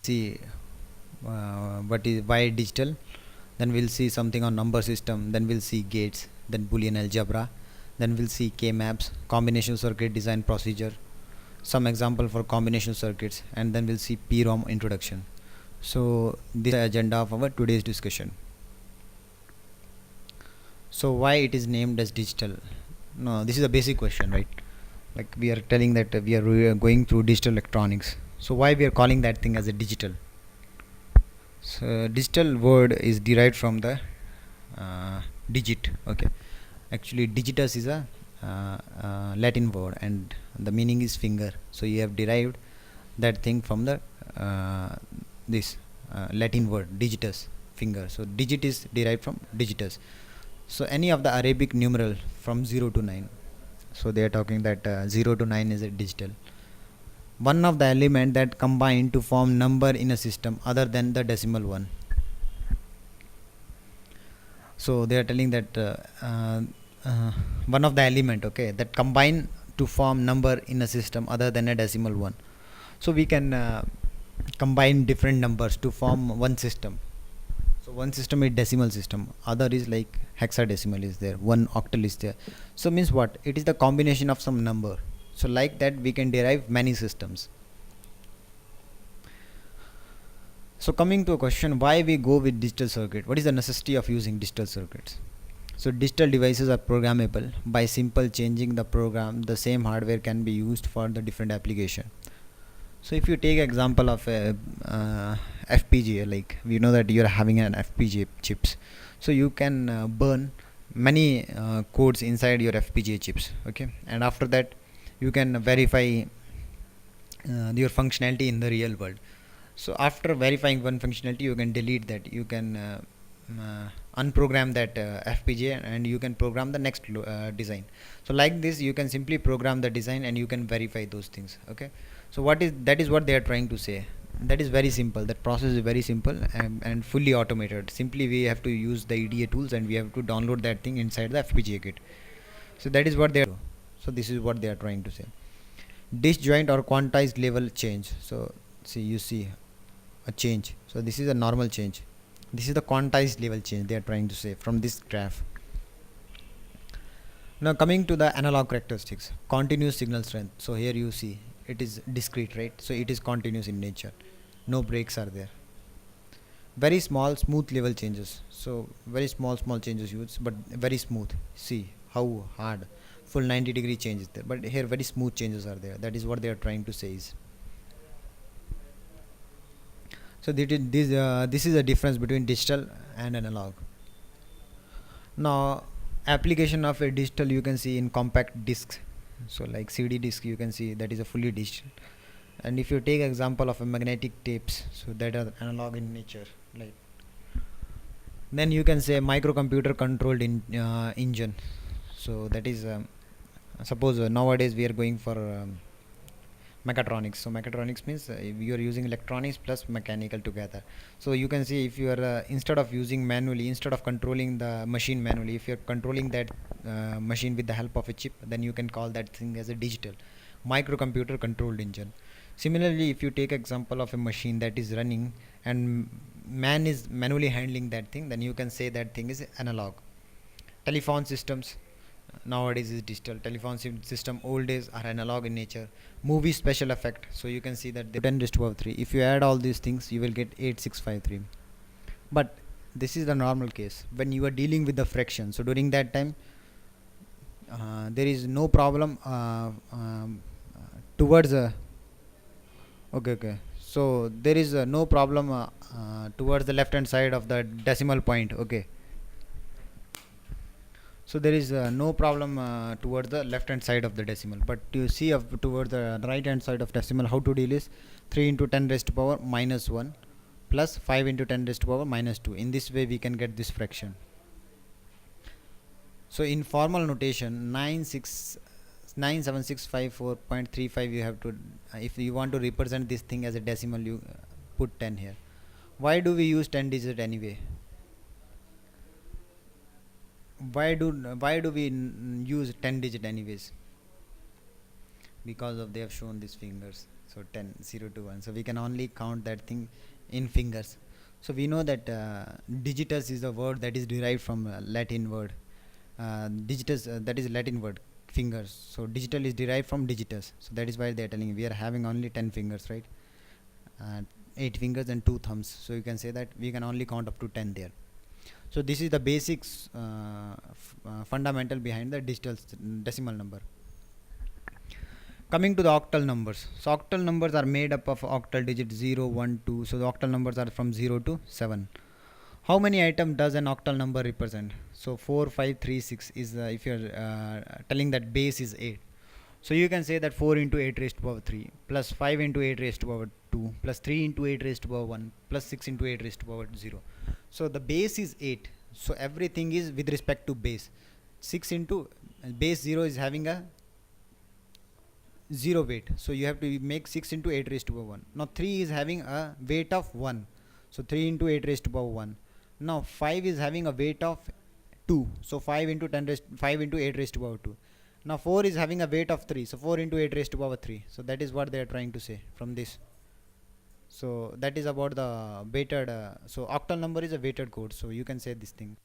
see what is why digital. Then we'll see something on number system. Then we'll see gates. Then Boolean algebra. Then we'll see K-maps, combination circuit design procedure, some example for combination circuits, and then we'll see PROM introduction. So this is the agenda of our today's discussion. So why it is named as digital? No, this is a basic question, right? Like we are telling that we are going through digital electronics. So why we are calling that thing as a digital? So digital word is derived from the digit. Okay, actually digitus is a Latin word and the meaning is finger. So you have derived that thing from the this Latin word digitus, finger. So digit is derived from digitus. So any of the Arabic numeral from 0 to 9. So they are talking that 0 to 9 is a digital. One of the element that combine to form number in a system other than the decimal one. So they are telling that one of the element, okay, that combine to form number in a system other than a decimal one. So we can combine different numbers to form one system. So one system is decimal system, other is like hexadecimal is there, one octal is there. So means what? It is the combination of some number. So like that we can derive many systems. So coming to a question, why we go with digital circuit? What is the necessity of using digital circuits? So digital devices are programmable. By simple changing the program, the same hardware can be used for the different application. So if you take example of a FPGA, like we know that you are having an FPGA chips, so you can burn many codes inside your FPGA chips, okay, and after that you can verify your functionality in the real world. So after verifying one functionality, you can delete that, you can unprogram that FPGA and you can program the next design. So like this you can simply program the design and you can verify those things, okay. So that is what they are trying to say. That is very simple, that process is very simple and fully automated. Simply we have to use the EDA tools and we have to download that thing inside the FPGA kit. So that is what they are. So this is what they are trying to say. Disjoint or quantized level change. So see, you see a change. So this is a normal change. This is the quantized level change they are trying to say from this graph. Now coming to the analog characteristics, continuous signal strength. So here you see it is discrete, right? So it is continuous in nature, no breaks are there. Very small smooth level changes. So very small changes used, but very smooth. See how hard, full 90-degree change is there, but here very smooth changes are there. That is what they are trying to say is. So this is a difference between digital and analog. Now application of a digital you can see in compact discs. So like CD disc you can see that is a fully digital. And if you take example of a magnetic tapes, so that are analog in nature, like then you can say microcomputer controlled in engine. So that is suppose nowadays we are going for mechatronics. So mechatronics means you are using electronics plus mechanical together. So you can see if you are instead of using manually, instead of controlling the machine manually, if you are controlling that machine with the help of a chip, then you can call that thing as a digital microcomputer controlled engine. Similarly, if you take example of a machine that is running and man is manually handling that thing, then you can say that thing is analog. Telephone systems nowadays is digital. Telephone system old days are analog in nature. Movie special effect, so you can see that the 10 raised to power 3, if you add all these things you will get 8653. But this is the normal case when you are dealing with the fraction. So during that time there is no problem towards okay, so there is no problem towards the left hand side of the decimal point, okay. So there is no problem towards the left hand side of the decimal, but you see towards the right hand side of decimal, how to deal is 3 into 10 raised to power minus 1 plus 5 into 10 raised to power minus 2. In this way we can get this fraction. So in formal notation 97654.35 you have to if you want to represent this thing as a decimal, you put 10 here. Why do we use 10 digit anyway? Why do we use 10 digit anyways? because of they have shown these fingers. So 10, 0 to 1. So we can only count that thing in fingers. So we know that digitus is a word that is derived from Latin word. Digitus, that is Latin word, fingers. So digital is derived from digitus. So that is why they are telling we are having only 10 fingers, right? uh, 8 fingers and 2 thumbs, so you can say that we can only count up to 10 there. So this is the basics, fundamental behind the decimal number. Coming to the octal numbers, so octal numbers are made up of octal digits 0, 1, 2. So the octal numbers are from 0 to 7. How many items does an octal number represent? So 4, 5, 3, 6 is if you're telling that base is 8. So you can say that 4 into 8 raised to power 3 plus 5 into 8 raised to power 2 plus 3 into 8 raised to power 1 plus 6 into 8 raised to power 0. So the base is 8. So everything is with respect to base. 6 into base 0 is having a 0 weight. So you have to make 6 into 8 raised to power 1. Now 3 is having a weight of 1. So 3 into 8 raised to power 1. Now 5 is having a weight of 2. So 5 into 5 into 8 raised to power 2. Now 4 is having a weight of 3. So 4 into 8 raised to power 3. So that is what they are trying to say from this. So that is about the weighted. So octal number is a weighted code. So you can say this thing.